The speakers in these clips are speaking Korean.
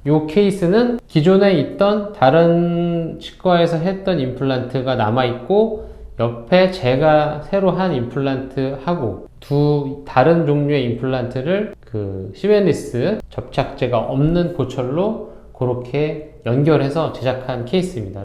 이 케이스는 기존에 있던 다른 치과에서 했던 임플란트가 남아있고 옆에 제가 새로 한 임플란트하고 두 다른 종류의 임플란트를 그 시멘리스 접착제가 없는 보철로 그렇게 연결해서 제작한 케이스입니다.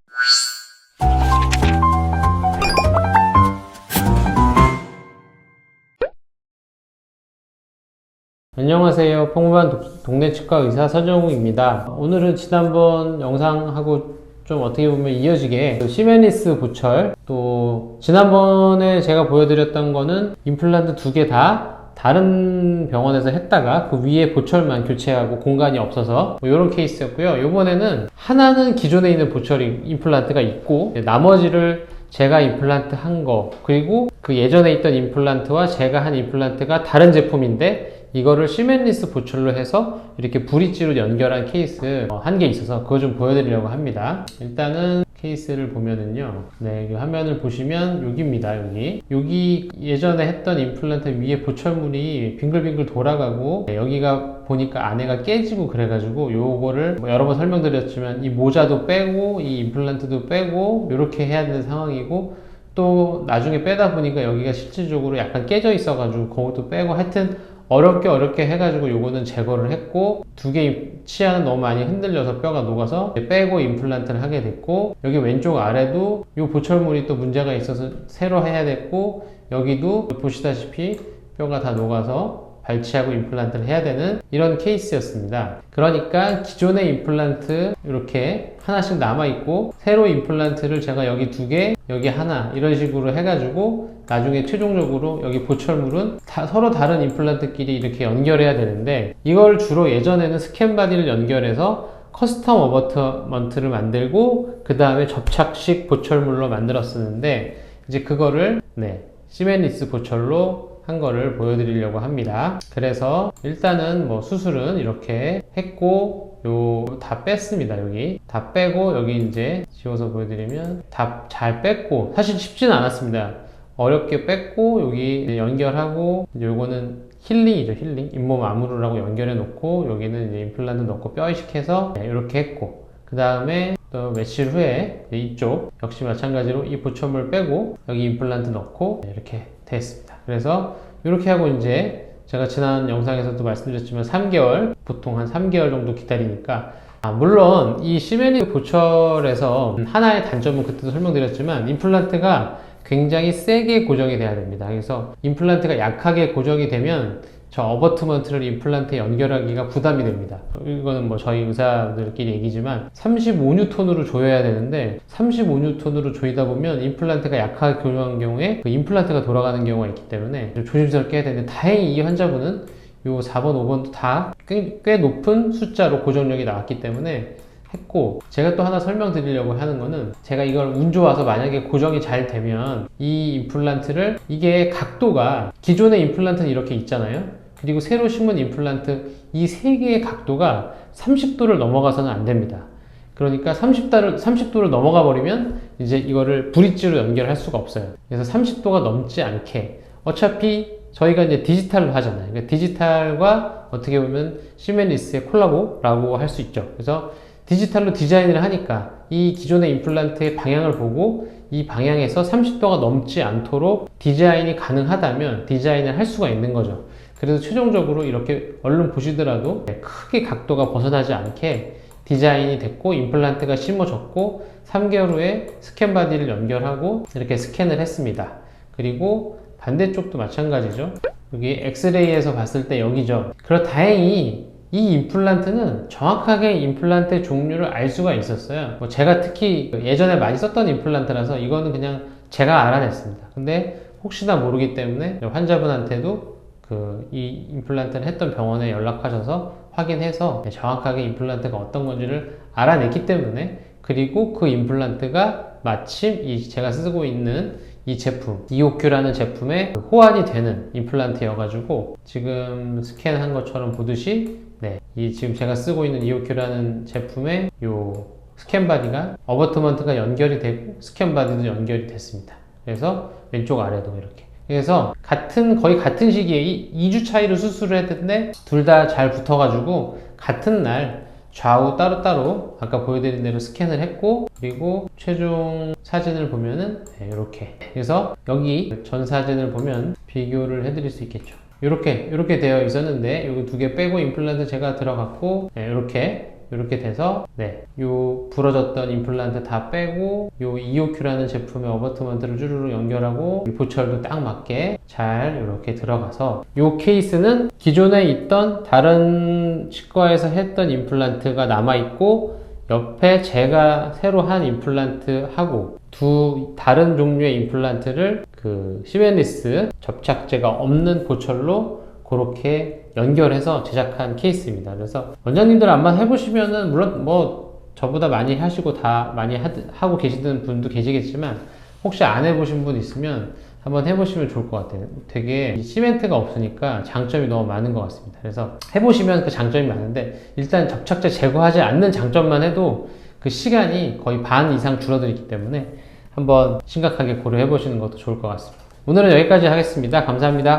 안녕하세요. 평범한 동네 치과 의사 서정우입니다. 오늘은 지난번 영상하고 좀 어떻게 보면 이어지게 시멘리스 보철, 또 지난번에 제가 보여드렸던 거는 임플란트 두 개 다 다른 병원에서 했다가 그 위에 보철만 교체하고 공간이 없어서 뭐 이런 케이스였고요. 이번에는 하나는 기존에 있는 보철 임플란트가 있고 나머지를 제가 임플란트 한 거, 그리고 그 예전에 있던 임플란트와 제가 한 임플란트가 다른 제품인데 이거를 시멘리스 보철로 해서 이렇게 브릿지로 연결한 케이스 한 개 있어서 그거 좀 보여드리려고 합니다. 일단은 케이스를 보면은요, 네, 화면을 보시면 여기입니다. 여기 예전에 했던 임플란트 위에 보철물이 빙글빙글 돌아가고, 네, 여기가 보니까 안에가 깨지고 그래가지고 요거를 뭐 여러 번 설명드렸지만 이 모자도 빼고 이 임플란트도 빼고 이렇게 해야 되는 상황이고, 또 나중에 빼다 보니까 여기가 실질적으로 약간 깨져 있어가지고 그것도 빼고, 하여튼 어렵게 해가지고 요거는 제거를 했고, 두 개 치아는 너무 많이 흔들려서 뼈가 녹아서 빼고 임플란트를 하게 됐고, 여기 왼쪽 아래도 요 보철물이 또 문제가 있어서 새로 해야 됐고, 여기도 보시다시피 뼈가 다 녹아서 발치하고 임플란트를 해야 되는 이런 케이스였습니다. 그러니까 기존의 임플란트 이렇게 하나씩 남아있고, 새로 임플란트를 제가 여기 두 개, 여기 하나 이런 식으로 해가지고 나중에 최종적으로 여기 보철물은 서로 다른 임플란트끼리 이렇게 연결해야 되는데, 이걸 주로 예전에는 스캔 바디를 연결해서 커스텀 어버트먼트를 만들고 그 다음에 접착식 보철물로 만들었었는데, 이제 그거를 시멘리스 보철로 한 거를 보여드리려고 합니다. 그래서 일단은 뭐 수술은 이렇게 했고, 요 다 뺐습니다. 여기 다 빼고, 여기 이제 지워서 보여드리면 다 잘 뺐고, 사실 쉽지는 않았습니다. 어렵게 뺐고, 여기 연결하고, 요거는 힐링이죠. 힐링, 잇몸 아무르라고 연결해 놓고, 여기는 이제 임플란트 넣고 뼈 이식해서 이렇게 했고, 그 다음에 또 며칠 후에 이쪽 역시 마찬가지로 이 보철물 빼고 여기 임플란트 넣고 이렇게 됐습니다. 그래서 이렇게 하고 이제 제가 지난 영상에서도 말씀드렸지만 3개월, 보통 한 3개월 정도 기다리니까, 물론 이 시멘리스 보철에서 하나의 단점은 그때도 설명드렸지만 임플란트가 굉장히 세게 고정이 돼야 됩니다. 그래서 임플란트가 약하게 고정이 되면 저 어버트먼트를 임플란트에 연결하기가 부담이 됩니다. 이거는 뭐 저희 의사들끼리 얘기지만 35N으로 조여야 되는데 35N으로 조이다 보면 임플란트가 약하게 고정한 경우에 그 임플란트가 돌아가는 경우가 있기 때문에 조심스럽게 해야 되는데, 다행히 이 환자분은 요 4번, 5번도 다 꽤 높은 숫자로 고정력이 나왔기 때문에 했고, 제가 또 하나 설명드리려고 하는 거는, 제가 이걸 운 좋아서 만약에 고정이 잘 되면 이 임플란트를, 이게 각도가 기존의 임플란트는 이렇게 있잖아요. 그리고 새로 심은 임플란트 이 세 개의 각도가 30도를 넘어가서는 안 됩니다. 그러니까 30도를 넘어가 버리면 이제 이거를 브릿지로 연결할 수가 없어요. 그래서 30도가 넘지 않게, 어차피 저희가 이제 디지털로 하잖아요. 그러니까 디지털과 어떻게 보면 시멘리스의 콜라보라고 할 수 있죠. 그래서 디지털로 디자인을 하니까 이 기존의 임플란트의 방향을 보고 이 방향에서 30도가 넘지 않도록 디자인이 가능하다면 디자인을 할 수가 있는 거죠. 그래서 최종적으로 이렇게 얼른 보시더라도 크게 각도가 벗어나지 않게 디자인이 됐고, 임플란트가 심어졌고, 3개월 후에 스캔 바디를 연결하고 이렇게 스캔을 했습니다. 그리고 반대쪽도 마찬가지죠. 여기 엑스레이에서 봤을 때 여기죠. 그리고 다행히 이 임플란트는 정확하게 임플란트의 종류를 알 수가 있었어요. 뭐 제가 특히 예전에 많이 썼던 임플란트라서 이거는 그냥 제가 알아냈습니다. 근데 혹시나 모르기 때문에 환자분한테도 이 임플란트를 했던 병원에 연락하셔서 확인해서 정확하게 임플란트가 어떤 건지를 알아냈기 때문에, 그리고 그 임플란트가 마침 제가 쓰고 있는 이 제품, 이오큐라는 제품에 호환이 되는 임플란트여가지고, 지금 스캔한 것처럼 보듯이 이 지금 제가 쓰고 있는 이오큐라는 제품에 요 스캔 바디가, 어버트먼트가 연결이 되고 스캔 바디도 연결이 됐습니다. 그래서 왼쪽 아래도 이렇게, 그래서 거의 같은 시기에 2주 차이로 수술을 했는데 둘 다 잘 붙어가지고 같은 날 좌우 따로따로 아까 보여드린 대로 스캔을 했고, 그리고 최종 사진을 보면은 이렇게. 그래서 여기 전 사진을 보면 비교를 해드릴 수 있겠죠. 이렇게 되어 있었는데 여기 두 개 빼고 임플란트 제가 들어갔고, 이렇게 돼서 요 부러졌던 임플란트 다 빼고 요 EOQ라는 제품의 어버트먼트를 쭈루루 연결하고 이 보철도 딱 맞게 잘 이렇게 들어가서 요 케이스는 기존에 있던 다른 치과에서 했던 임플란트가 남아있고, 옆에 제가 새로 한 임플란트 하고 두 다른 종류의 임플란트를 그 시멘리스 접착제가 없는 보철로 그렇게 연결해서 제작한 케이스입니다. 그래서 원장님들 아마 해보시면은 물론 뭐 저보다 많이 하시고 다 많이 하고 계시는 분도 계시겠지만, 혹시 안 해보신 분 있으면 한번 해보시면 좋을 것 같아요. 되게 시멘트가 없으니까 장점이 너무 많은 것 같습니다. 그래서 해보시면 그 장점이 많은데, 일단 접착제 제거하지 않는 장점만 해도 그 시간이 거의 반 이상 줄어들기 때문에 한번 심각하게 고려해 보시는 것도 좋을 것 같습니다. 오늘은 여기까지 하겠습니다. 감사합니다.